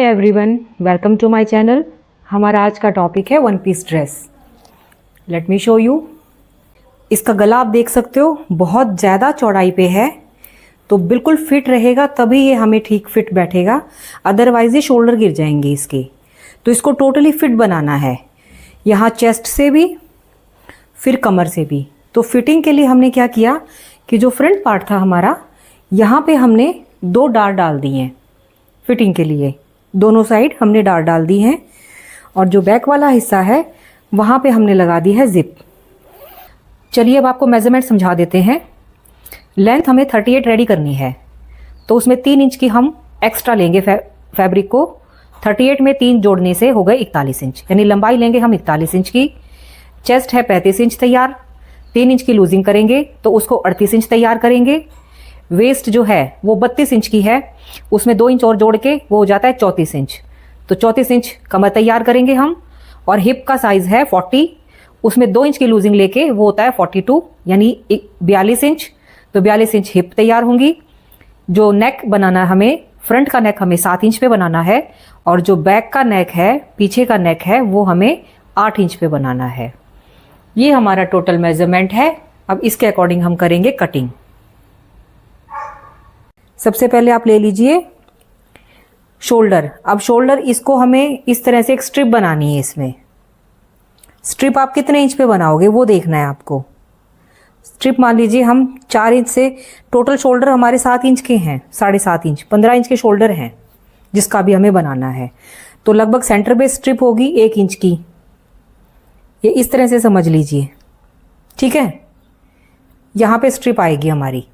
Everyone, welcome to my channel. हमारा आज का टॉपिक है one piece dress. Let me show you. इसका गला आप देख सकते हो बहुत ज़्यादा चौड़ाई पे है, तो बिल्कुल फिट रहेगा तभी ये हमें ठीक फिट बैठेगा, अदरवाइज ये शोल्डर गिर जाएंगे इसके। तो इसको टोटली फिट बनाना है, यहाँ चेस्ट से भी फिर कमर से भी। तो फिटिंग के लिए हमने क्या किया कि जो फ्रंट पार्ट था हमारा, यहाँ पे हमने 2 डार डाल दिए हैं फिटिंग के लिए। दोनों साइड हमने डार डाल दी हैं, और जो बैक वाला हिस्सा है वहाँ पे हमने लगा दी है जिप। चलिए अब आपको मेजरमेंट समझा देते हैं। लेंथ हमें 38 रेडी करनी है, तो उसमें 3 इंच की हम एक्स्ट्रा लेंगे फैब्रिक को। 38 में 3 जोड़ने से हो गए 41 इंच, यानी लंबाई लेंगे हम 41 इंच की। चेस्ट है 35 इंच तैयार, 3 इंच की लूजिंग करेंगे तो उसको 38 इंच तैयार करेंगे। वेस्ट जो है वो 32 इंच की है, उसमें 2 इंच और जोड़ के वो हो जाता है 34 इंच। तो 34 इंच कमर तैयार करेंगे हम। और हिप का साइज है 40, उसमें 2 इंच की लूजिंग लेके वो होता है 42, यानी 42 इंच। तो 42 इंच हिप तैयार होंगी। जो नेक बनाना हमें, फ्रंट का नेक हमें 7 इंच पे बनाना है, और जो बैक का नेक है, पीछे का नेक है, वो हमें 8 इंच पे बनाना है। ये हमारा टोटल मेजरमेंट है। अब इसके अकॉर्डिंग हम करेंगे कटिंग। सबसे पहले आप ले लीजिए शोल्डर। अब शोल्डर, इसको हमें इस तरह से एक स्ट्रिप बनानी है। इसमें स्ट्रिप आप कितने इंच पे बनाओगे वो देखना है आपको। स्ट्रिप मान लीजिए हम 4 इंच से, टोटल शोल्डर हमारे 7 इंच के हैं, 7.5 इंच, 15 इंच के शोल्डर हैं जिसका भी हमें बनाना है। तो लगभग सेंटर पे स्ट्रिप होगी 1 इंच की। ये इस तरह से समझ लीजिए, ठीक है। यहाँ पे स्ट्रिप आएगी हमारी।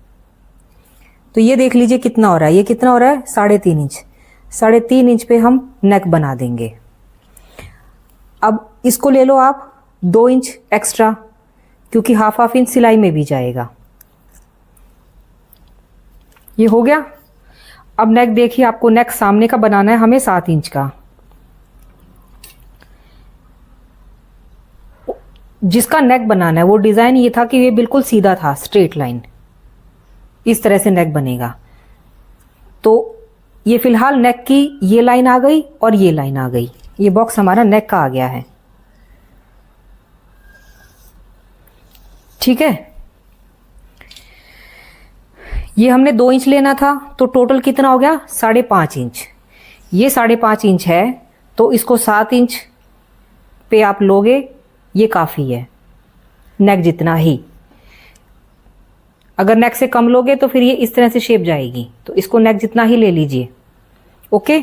तो ये देख लीजिए कितना हो रहा है, ये कितना हो रहा है 3.5 इंच। 3.5 इंच पे हम नेक बना देंगे। अब इसको ले लो आप 2 इंच एक्स्ट्रा, क्योंकि हाफ इंच सिलाई में भी जाएगा। ये हो गया। अब नेक देखिए, आपको नेक सामने का बनाना है हमें 7 इंच का। जिसका नेक बनाना है वो डिजाइन ये था कि ये बिल्कुल सीधा था, स्ट्रेट लाइन, इस तरह से नेक बनेगा। तो ये फिलहाल नेक की ये लाइन आ गई और ये लाइन आ गई। ये बॉक्स हमारा नेक का आ गया है, ठीक है। ये हमने 2 इंच लेना था, तो टोटल कितना हो गया 5.5 इंच। ये 5.5 इंच है, तो इसको 7 इंच पे आप लोगे, ये काफ़ी है नेक जितना ही। अगर नेक से कम लोगे तो फिर ये इस तरह से शेप जाएगी, तो इसको नेक जितना ही ले लीजिए, ओके।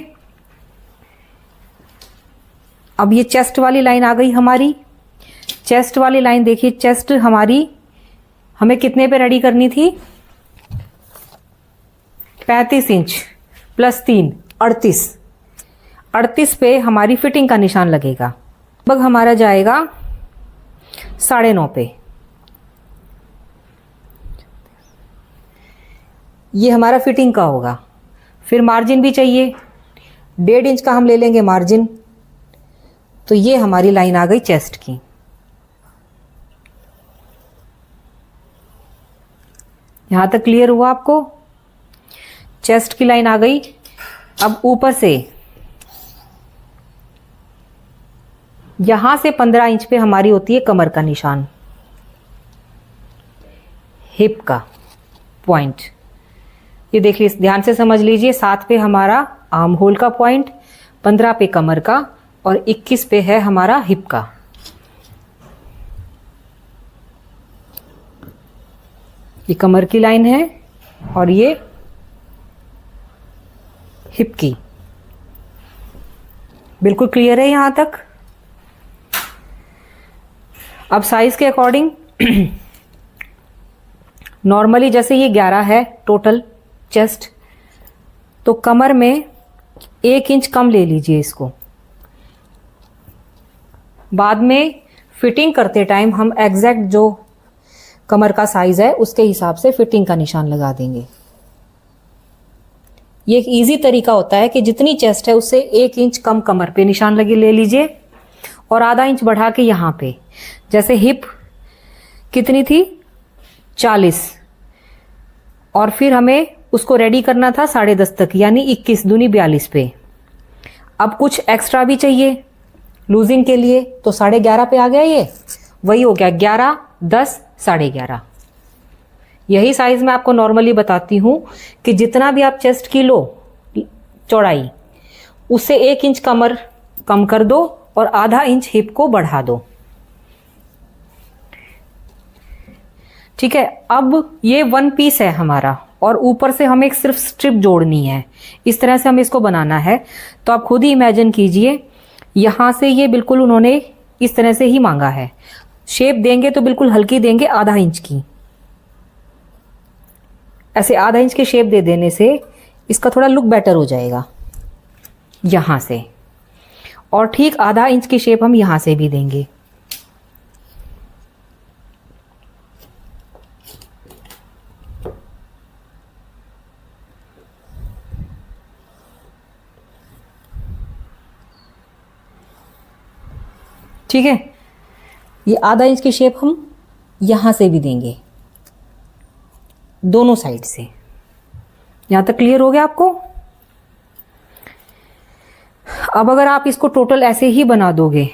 अब ये चेस्ट वाली लाइन आ गई हमारी। चेस्ट वाली लाइन देखिए, चेस्ट हमारी हमें कितने पे रेडी करनी थी, 35 इंच प्लस 3 38 पे हमारी फिटिंग का निशान लगेगा। लगभग हमारा जाएगा 9.5 पे। ये हमारा फिटिंग का होगा। फिर मार्जिन भी चाहिए, 1.5 इंच का हम ले लेंगे मार्जिन। तो ये हमारी लाइन आ गई चेस्ट की। यहां तक क्लियर हुआ आपको? चेस्ट की लाइन आ गई। अब ऊपर से यहां से 15 इंच पे हमारी होती है कमर का निशान, हिप का पॉइंट। ये देख लीजिए, ध्यान से समझ लीजिए। 7 पे हमारा आर्म होल का पॉइंट, 15 पे कमर का, और 21 पे है हमारा हिप का। ये कमर की लाइन है और ये हिप की। बिल्कुल क्लियर है यहां तक? अब साइज के अकॉर्डिंग नॉर्मली जैसे ये 11 है टोटल चेस्ट, तो कमर में 1 इंच कम ले लीजिए इसको। बाद में फिटिंग करते टाइम हम एग्जैक्ट जो कमर का साइज है उसके हिसाब से फिटिंग का निशान लगा देंगे। ये एक इजी तरीका होता है कि जितनी चेस्ट है उससे 1 इंच कम कमर पे निशान लगे ले लीजिए, और आधा इंच बढ़ा के यहाँ पे, जैसे हिप कितनी थी 40, और फिर हमें उसको रेडी करना था 10.5 तक, यानी 21 दूनी 42 पे। अब कुछ एक्स्ट्रा भी चाहिए लूजिंग के लिए, तो 11.5 पे आ गया, ये वही हो गया 11, 10, 11.5। यही साइज मैं आपको नॉर्मली बताती हूँ कि जितना भी आप चेस्ट की लो चौड़ाई, उससे 1 इंच कमर कम कर दो और आधा इंच हिप को बढ़ा दो। ठीक है, अब ये 1 पीस है हमारा और ऊपर से हमें एक सिर्फ स्ट्रिप जोड़नी है। इस तरह से हमें इसको बनाना है। तो आप खुद ही इमेजिन कीजिए, यहां से ये बिल्कुल उन्होंने इस तरह से ही मांगा है। शेप देंगे तो बिल्कुल हल्की देंगे, आधा इंच की, ऐसे आधा इंच की शेप दे देने से इसका थोड़ा लुक बेटर हो जाएगा यहां से। और ठीक आधा इंच की शेप हम यहां से भी देंगे। ठीक है, ये आधा इंच की शेप हम यहां से भी देंगे, दोनों साइड से। यहां तक क्लियर हो गया आपको? अब अगर आप इसको टोटल ऐसे ही बना दोगे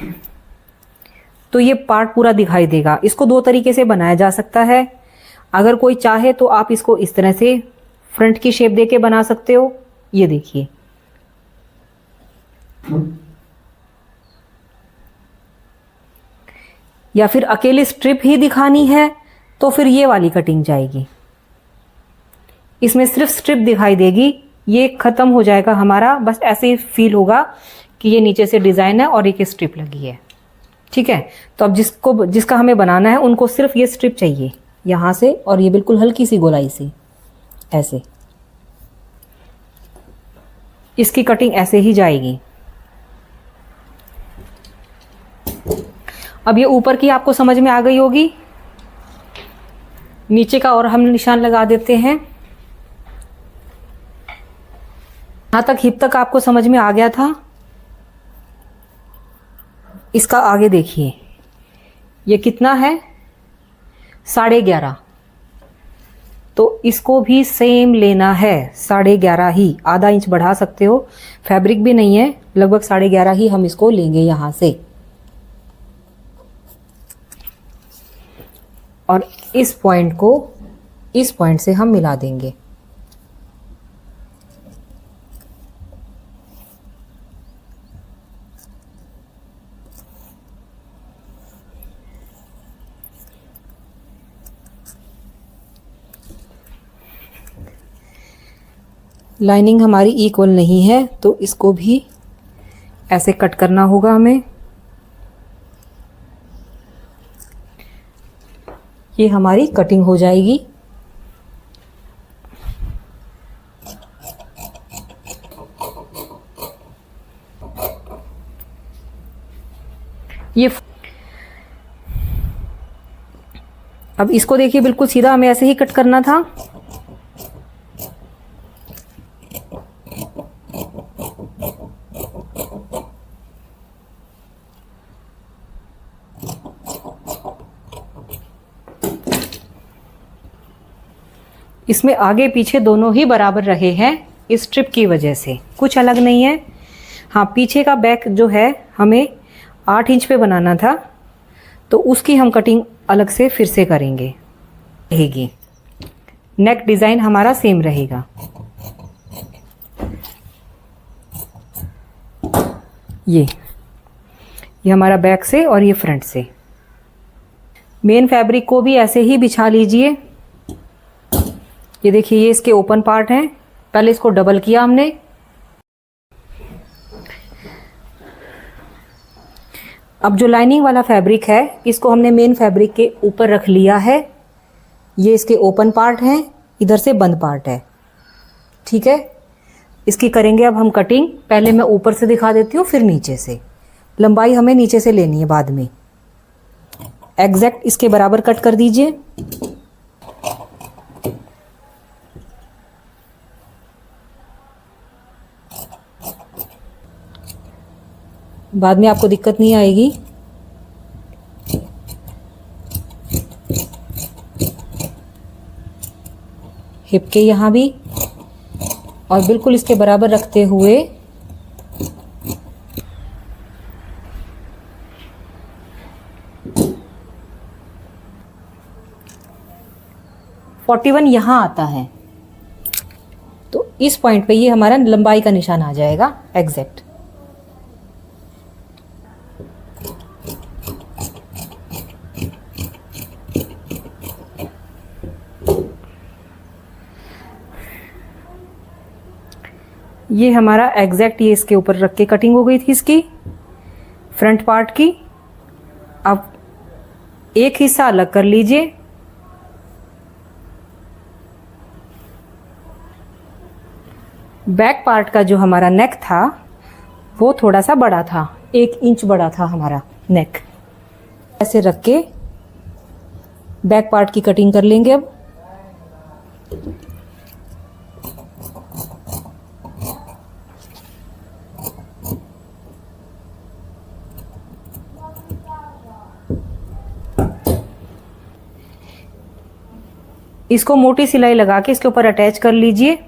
तो ये पार्ट पूरा दिखाई देगा। इसको 2 तरीके से बनाया जा सकता है। अगर कोई चाहे तो आप इसको इस तरह से फ्रंट की शेप देके बना सकते हो, ये देखिए। या फिर अकेली स्ट्रिप ही दिखानी है तो फिर ये वाली कटिंग जाएगी, इसमें सिर्फ स्ट्रिप दिखाई देगी, ये खत्म हो जाएगा हमारा। बस ऐसे ही फील होगा कि ये नीचे से डिजाइन है और एक स्ट्रिप लगी है। ठीक है, तो अब जिसका हमें बनाना है उनको सिर्फ ये स्ट्रिप चाहिए यहां से, और ये बिल्कुल हल्की सी गोलाई सी ऐसे। इसकी कटिंग ऐसे ही जाएगी। अब ये ऊपर की आपको समझ में आ गई होगी। नीचे का और हम निशान लगा देते हैं। यहां तक हिप तक आपको समझ में आ गया था। इसका आगे देखिए, ये कितना है, 11.5। तो इसको भी सेम लेना है, 11.5 ही। आधा इंच बढ़ा सकते हो, फैब्रिक भी नहीं है, लगभग 11.5 ही हम इसको लेंगे यहां से। और इस पॉइंट को इस पॉइंट से हम मिला देंगे। लाइनिंग हमारी इक्वल नहीं है तो इसको भी ऐसे कट करना होगा हमें। ये हमारी कटिंग हो जाएगी। ये अब इसको देखिए, बिल्कुल सीधा हमें ऐसे ही कट करना था। इसमें आगे पीछे दोनों ही बराबर रहे हैं इस स्ट्रिप की वजह से, कुछ अलग नहीं है। हाँ, पीछे का बैक जो है हमें 8 इंच पे बनाना था, तो उसकी हम कटिंग अलग से फिर से करेंगे रहेगी। नेक डिज़ाइन हमारा सेम रहेगा। ये हमारा बैक से और ये फ्रंट से। मेन फैब्रिक को भी ऐसे ही बिछा लीजिए। ये देखिए, ये इसके ओपन पार्ट हैं। पहले इसको डबल किया हमने। अब जो लाइनिंग वाला फैब्रिक है इसको हमने मेन फैब्रिक के ऊपर रख लिया है। ये इसके ओपन पार्ट हैं, इधर से बंद पार्ट है। ठीक है, इसकी करेंगे अब हम कटिंग। पहले मैं ऊपर से दिखा देती हूँ, फिर नीचे से। लंबाई हमें नीचे से लेनी है बाद में। एग्जैक्ट इसके बराबर कट कर दीजिए। बाद में आपको दिक्कत नहीं आएगी। हिप के यहाँ भी, और बिल्कुल इसके बराबर रखते हुए 41 यहाँ आता है, तो इस पॉइंट पे ये हमारा लंबाई का निशान आ जाएगा एग्जैक्ट। ये हमारा एग्जैक्ट ये इसके ऊपर रख के कटिंग हो गई थी इसकी फ्रंट पार्ट की। अब एक हिस्सा अलग कर लीजिए। बैक पार्ट का जो हमारा नेक था वो थोड़ा सा बड़ा था, 1 इंच बड़ा था हमारा नेक। ऐसे रख के बैक पार्ट की कटिंग कर लेंगे अब। इसको मोटी सिलाई लगा के इसके ऊपर अटैच कर लीजिए,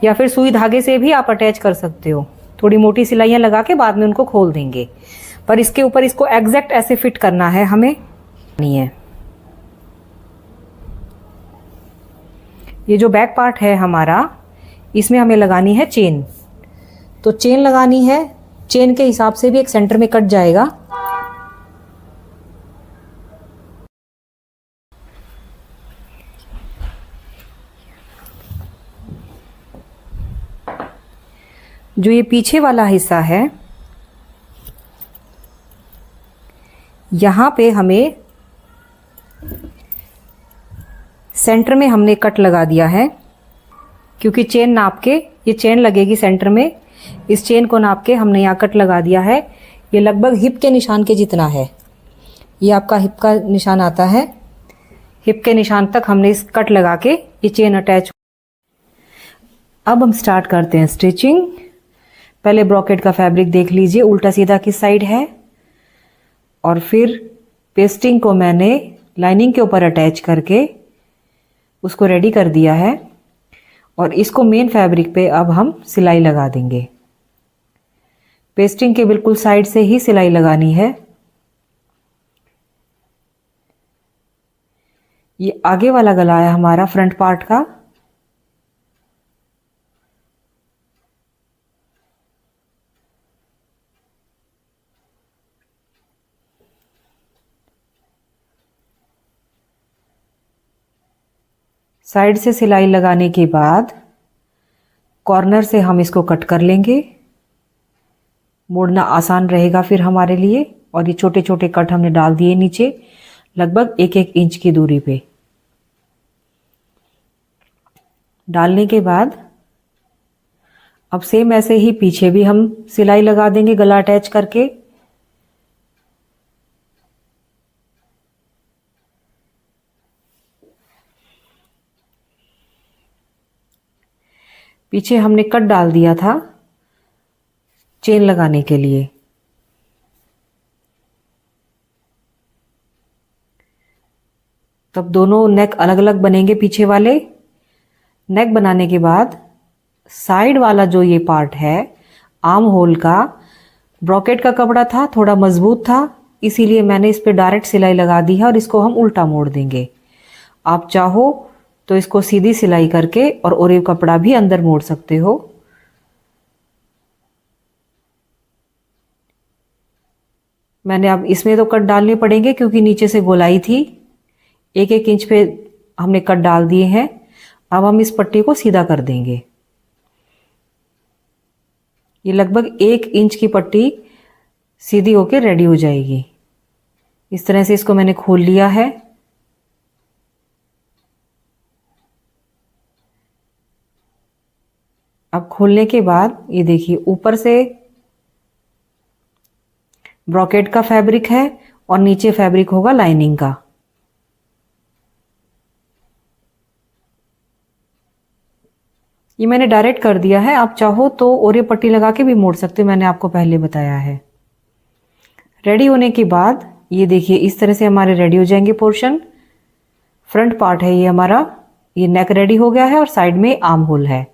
या फिर सुई धागे से भी आप अटैच कर सकते हो। थोड़ी मोटी सिलाइयाँ लगा के बाद में उनको खोल देंगे, पर इसके ऊपर इसको एग्जैक्ट ऐसे फिट करना है हमें। नहीं है ये जो बैक पार्ट है हमारा, इसमें हमें लगानी है चेन। तो चेन लगानी है, चेन के हिसाब से भी एक सेंटर में कट जाएगा। जो ये पीछे वाला हिस्सा है, यहाँ पे हमें सेंटर में हमने कट लगा दिया है, क्योंकि चेन नाप के, ये चेन लगेगी सेंटर में, इस चेन को नाप के हमने यहाँ कट लगा दिया है। ये लगभग हिप के निशान के जितना है, ये आपका हिप का निशान आता है। हिप के निशान तक हमने इस कट लगा के ये चेन अटैच। अब हम स्टार्ट करते हैं स्टिचिंग। पहले ब्रॉकेट का फैब्रिक देख लीजिए उल्टा सीधा किस साइड है, और फिर पेस्टिंग को मैंने लाइनिंग के ऊपर अटैच करके उसको रेडी कर दिया है, और इसको मेन फैब्रिक पे अब हम सिलाई लगा देंगे। पेस्टिंग के बिल्कुल साइड से ही सिलाई लगानी है। ये आगे वाला गला है हमारा फ्रंट पार्ट का। साइड से सिलाई लगाने के बाद कॉर्नर से हम इसको कट कर लेंगे, मोड़ना आसान रहेगा फिर हमारे लिए। और ये छोटे छोटे कट हमने डाल दिए नीचे, लगभग 1-1 इंच की दूरी पे। डालने के बाद अब सेम ऐसे ही पीछे भी हम सिलाई लगा देंगे गला अटैच करके। पीछे हमने कट डाल दिया था चेन लगाने के लिए। तब दोनों नेक अलग अलग बनेंगे पीछे वाले। नेक बनाने के बाद साइड वाला जो ये पार्ट है आर्म होल का, ब्रॉकेट का कपड़ा था, थोड़ा मजबूत था, इसीलिए मैंने इस पे डायरेक्ट सिलाई लगा दी है, और इसको हम उल्टा मोड़ देंगे। आप चाहो तो इसको सीधी सिलाई करके और ओरेव कपड़ा भी अंदर मोड़ सकते हो। मैंने अब इसमें तो कट डालने पड़ेंगे क्योंकि नीचे से गोलाई थी, 1-1 इंच पे हमने कट डाल दिए हैं। अब हम इस पट्टी को सीधा कर देंगे। ये लगभग 1 इंच की पट्टी सीधी होके रेडी हो जाएगी। इस तरह से इसको मैंने खोल लिया है। अब खोलने के बाद ये देखिए ऊपर से ब्रॉकेट का फैब्रिक है और नीचे फैब्रिक होगा लाइनिंग का। ये मैंने डायरेक्ट कर दिया है, आप चाहो तो ओरे पट्टी लगा के भी मोड़ सकते हो, मैंने आपको पहले बताया है। रेडी होने के बाद ये देखिए इस तरह से हमारे रेडी हो जाएंगे पोर्शन। फ्रंट पार्ट है ये हमारा, ये नेक रेडी हो गया है और साइड में आर्म होल है।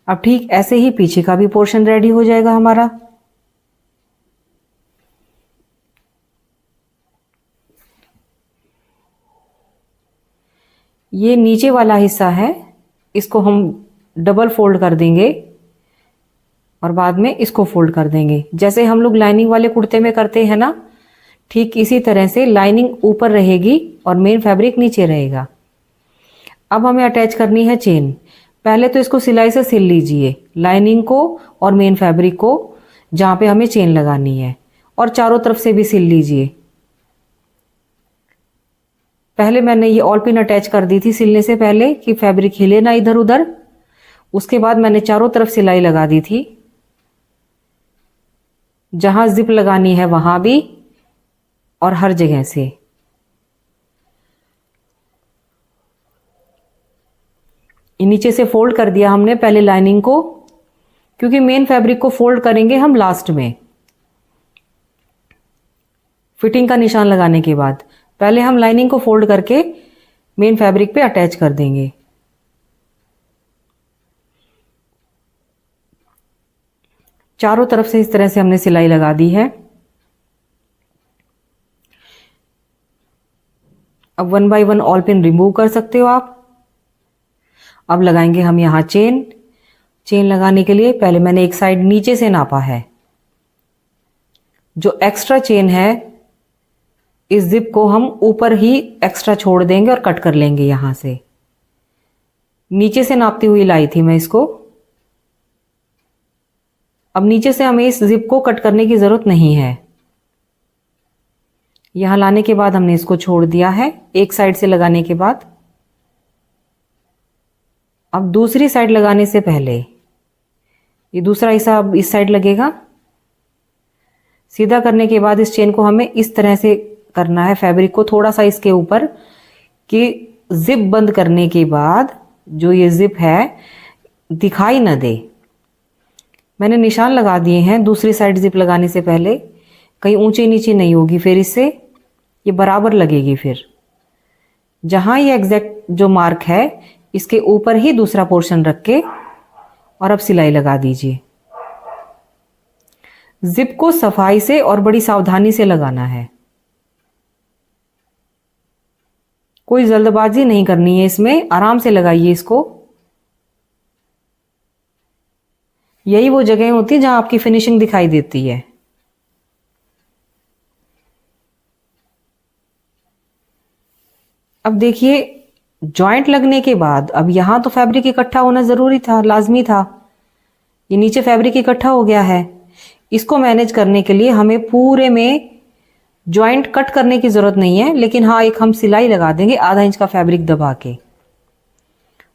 अब ठीक ऐसे ही पीछे का भी पोर्शन रेडी हो जाएगा हमारा। ये नीचे वाला हिस्सा है, इसको हम डबल फोल्ड कर देंगे और बाद में इसको फोल्ड कर देंगे, जैसे हम लोग लाइनिंग वाले कुर्ते में करते हैं ना, ठीक इसी तरह से लाइनिंग ऊपर रहेगी और मेन फैब्रिक नीचे रहेगा। अब हमें अटैच करनी है चेन। पहले तो इसको सिलाई से सिल लीजिए, लाइनिंग को और मेन फैब्रिक को जहाँ पे हमें चेन लगानी है, और चारों तरफ से भी सिल लीजिए। पहले मैंने ये ऑल पिन अटैच कर दी थी सिलने से पहले कि फैब्रिक हिले ना इधर उधर। उसके बाद मैंने चारों तरफ सिलाई लगा दी थी, जहाँ जिप लगानी है वहाँ भी और हर जगह से। नीचे से फोल्ड कर दिया हमने पहले लाइनिंग को, क्योंकि मेन फैब्रिक को फोल्ड करेंगे हम लास्ट में फिटिंग का निशान लगाने के बाद। पहले हम लाइनिंग को फोल्ड करके मेन फैब्रिक पे अटैच कर देंगे। चारों तरफ से इस तरह से हमने सिलाई लगा दी है। अब 1 बाय 1 ऑल पिन रिमूव कर सकते हो आप। अब लगाएंगे हम यहाँ चेन। चेन लगाने के लिए पहले मैंने एक साइड नीचे से नापा है। जो एक्स्ट्रा चेन है इस जिप को हम ऊपर ही एक्स्ट्रा छोड़ देंगे और कट कर लेंगे। यहां से नीचे से नापती हुई लाई थी मैं इसको। अब नीचे से हमें इस जिप को कट करने की जरूरत नहीं है। यहां लाने के बाद हमने इसको छोड़ दिया है एक साइड से लगाने के बाद। अब दूसरी साइड लगाने से पहले ये दूसरा हिस्सा अब इस साइड लगेगा। सीधा करने के बाद इस चेन को हमें इस तरह से करना है, फैब्रिक को थोड़ा सा इसके ऊपर, कि जिप बंद करने के बाद जो ये जिप है दिखाई ना दे। मैंने निशान लगा दिए हैं दूसरी साइड जिप लगाने से पहले, कहीं ऊंची नीची नहीं होगी, फिर इससे ये बराबर लगेगी। फिर जहां ये एग्जैक्ट जो मार्क है इसके ऊपर ही दूसरा पोर्शन रख के और अब सिलाई लगा दीजिए। जिप को सफाई से और बड़ी सावधानी से लगाना है, कोई जल्दबाजी नहीं करनी है इसमें, आराम से लगाइए इसको। यही वो जगह होती है जहां आपकी फिनिशिंग दिखाई देती है। अब देखिए जॉइंट लगने के बाद अब यहां तो फैब्रिक इकट्ठा होना जरूरी था, लाजमी था। ये नीचे फैब्रिक इकट्ठा हो गया है। इसको मैनेज करने के लिए हमें पूरे में जॉइंट कट करने की जरूरत नहीं है, लेकिन हाँ एक हम सिलाई लगा देंगे आधा इंच का फैब्रिक दबा के।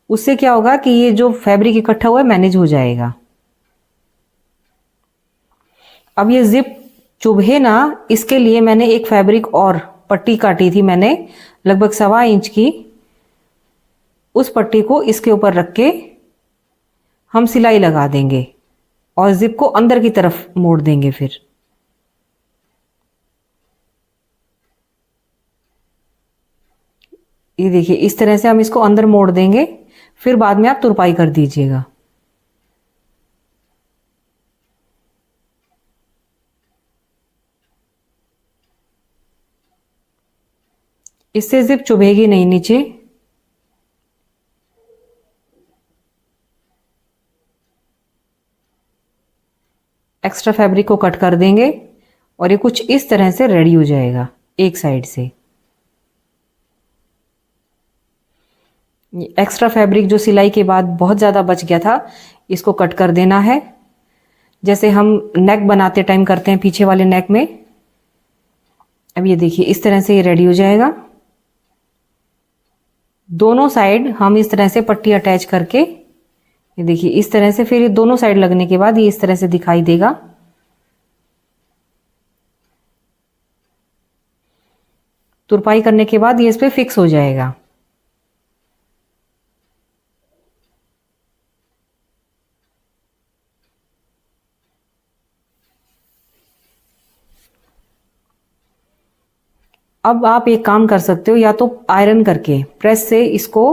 उससे क्या होगा कि ये जो फैब्रिक इकट्ठा हुआ है मैनेज हो जाएगा। अब ये जिप चुभे ना, इसके लिए मैंने एक फैब्रिक और पट्टी काटी थी मैंने लगभग 1.25 इंच की। उस पट्टी को इसके ऊपर रख के हम सिलाई लगा देंगे और जिप को अंदर की तरफ मोड़ देंगे। फिर ये देखिए इस तरह से हम इसको अंदर मोड़ देंगे, फिर बाद में आप तुरपाई कर दीजिएगा। इससे जिप चुभेगी नहीं नीचे। एक्स्ट्रा फैब्रिक को कट कर देंगे और ये कुछ इस तरह से रेडी हो जाएगा एक साइड से। एक्स्ट्रा फैब्रिक जो सिलाई के बाद बहुत ज़्यादा बच गया था इसको कट कर देना है, जैसे हम नेक बनाते टाइम करते हैं पीछे वाले नेक में। अब ये देखिए इस तरह से ये रेडी हो जाएगा। दोनों साइड हम इस तरह से पट्टी अटैच करके, ये देखिए इस तरह से, फिर ये दोनों साइड लगने के बाद ये इस तरह से दिखाई देगा। तुरपाई करने के बाद ये इस पे फिक्स हो जाएगा। अब आप एक काम कर सकते हो, या तो आयरन करके प्रेस से इसको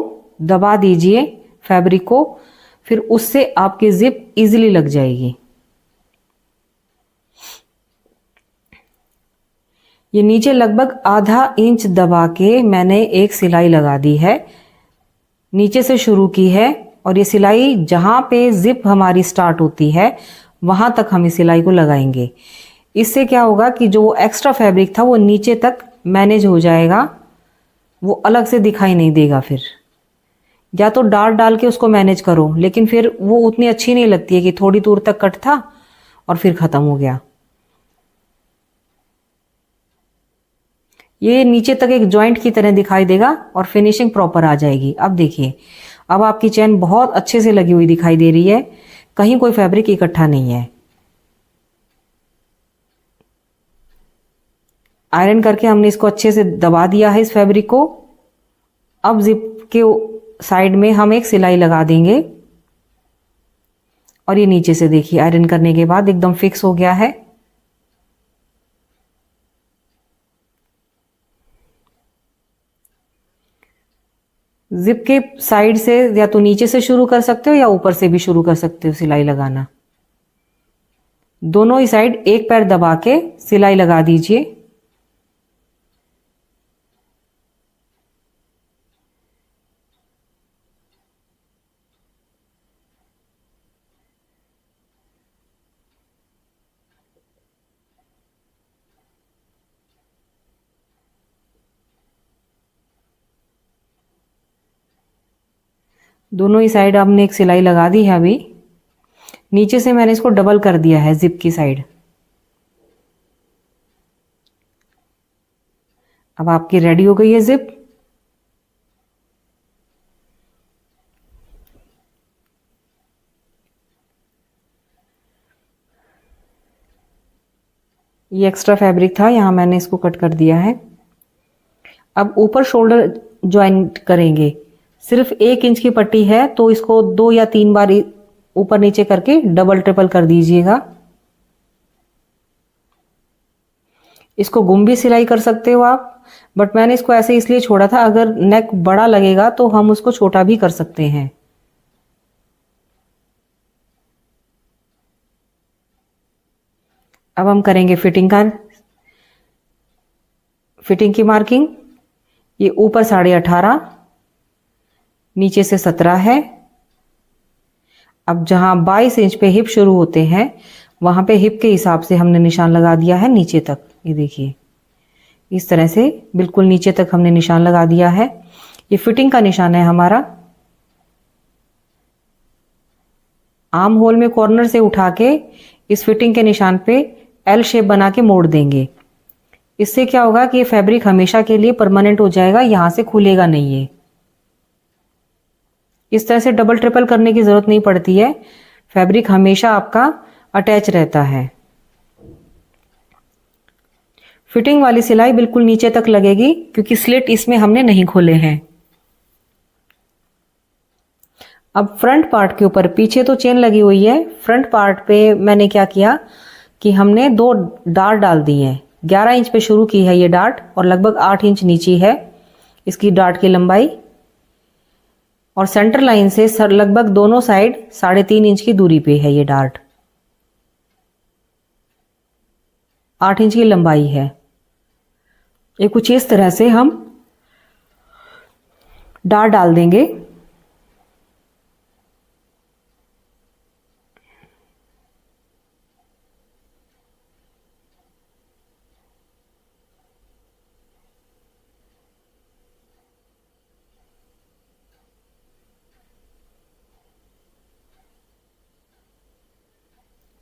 दबा दीजिए फैब्रिक को, फिर उससे आपकी जिप इजीली लग जाएगी। ये नीचे लगभग आधा इंच दबा के मैंने एक सिलाई लगा दी है नीचे से शुरू की है और ये सिलाई जहाँ पे जिप हमारी स्टार्ट होती है वहाँ तक हम इस सिलाई को लगाएंगे। इससे क्या होगा कि जो एक्स्ट्रा फैब्रिक था वो नीचे तक मैनेज हो जाएगा, वो अलग से दिखाई नहीं देगा। फिर या तो डाल डाल के उसको मैनेज करो, लेकिन फिर वो उतनी अच्छी नहीं लगती है कि थोड़ी दूर तक कट था और फिर ख़त्म हो गया। ये नीचे तक एक जॉइंट की तरह दिखाई देगा और फिनिशिंग प्रॉपर आ जाएगी। अब देखिए, अब आपकी चेन बहुत अच्छे से लगी हुई दिखाई दे रही है, कहीं कोई फैब्रिक इकट्ठा नहीं है। आयरन करके हमने इसको अच्छे से दबा दिया है इस फैब्रिक को। अब जिप के साइड में हम एक सिलाई लगा देंगे और ये नीचे से देखिए आयरन करने के बाद एकदम फिक्स हो गया है। जिप के साइड से या तो नीचे से शुरू कर सकते हो या ऊपर से भी शुरू कर सकते हो सिलाई लगाना। दोनों ही साइड एक पैर दबा के सिलाई लगा दीजिए। दोनों ही साइड हमने एक सिलाई लगा दी है। अभी नीचे से मैंने इसको डबल कर दिया है जिप की साइड। अब आपकी रेडी हो गई है जिप। ये एक्स्ट्रा फैब्रिक था, यहाँ मैंने इसको कट कर दिया है। अब ऊपर शोल्डर ज्वाइंट करेंगे। सिर्फ 1 इंच की पट्टी है तो इसको 2 या 3 बार ऊपर नीचे करके डबल ट्रिपल कर दीजिएगा। इसको गुम्बी सिलाई कर सकते हो आप, बट मैंने इसको ऐसे इसलिए छोड़ा था, अगर नेक बड़ा लगेगा तो हम उसको छोटा भी कर सकते हैं। अब हम करेंगे फिटिंग की मार्किंग। ये ऊपर 18.5, नीचे से 17 है। अब जहां 22 इंच पे हिप शुरू होते हैं वहां पे हिप के हिसाब से हमने निशान लगा दिया है नीचे तक। ये देखिए इस तरह से बिल्कुल नीचे तक हमने निशान लगा दिया है। ये फिटिंग का निशान है हमारा। आर्म होल में कॉर्नर से उठा के इस फिटिंग के निशान पे एल शेप बना के मोड़ देंगे। इससे क्या होगा कि ये फैब्रिक हमेशा के लिए परमानेंट हो जाएगा, यहां से खुलेगा नहीं है। इस तरह से डबल ट्रिपल करने की जरूरत नहीं पड़ती है, फैब्रिक हमेशा आपका अटैच रहता है। फिटिंग वाली सिलाई बिल्कुल नीचे तक लगेगी क्योंकि स्लिट इसमें हमने नहीं खोले हैं। अब फ्रंट पार्ट के ऊपर, पीछे तो चेन लगी हुई है, फ्रंट पार्ट पे मैंने क्या किया कि हमने 2 डार्ट डाल दिए हैं। 11 इंच पे शुरू की है ये डार्ट और लगभग 8 इंच नीची है इसकी डार्ट की लंबाई। और सेंटर लाइन से लगभग दोनों साइड 3.5 इंच की दूरी पे है ये डार्ट। 8 इंच की लंबाई है। ये कुछ इस तरह से हम डार्ट डाल देंगे।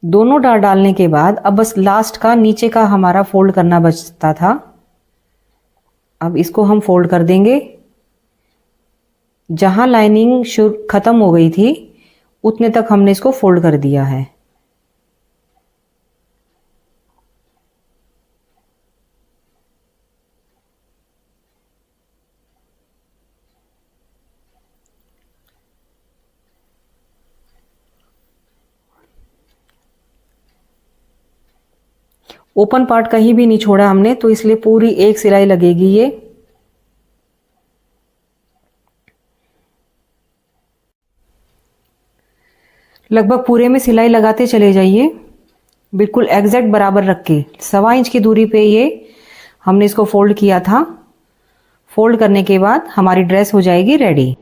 दोनों डार्ट डालने के बाद अब बस लास्ट का नीचे का हमारा फोल्ड करना बचता था। अब इसको हम फोल्ड कर देंगे। जहां लाइनिंग खत्म हो गई थी उतने तक हमने इसको फोल्ड कर दिया है। ओपन पार्ट कहीं भी नहीं छोड़ा हमने, तो इसलिए पूरी एक सिलाई लगेगी ये। लगभग पूरे में सिलाई लगाते चले जाइए, बिल्कुल एग्जैक्ट बराबर रख के। 1.25 इंच की दूरी पे ये हमने इसको फोल्ड किया था। फोल्ड करने के बाद हमारी ड्रेस हो जाएगी रेडी।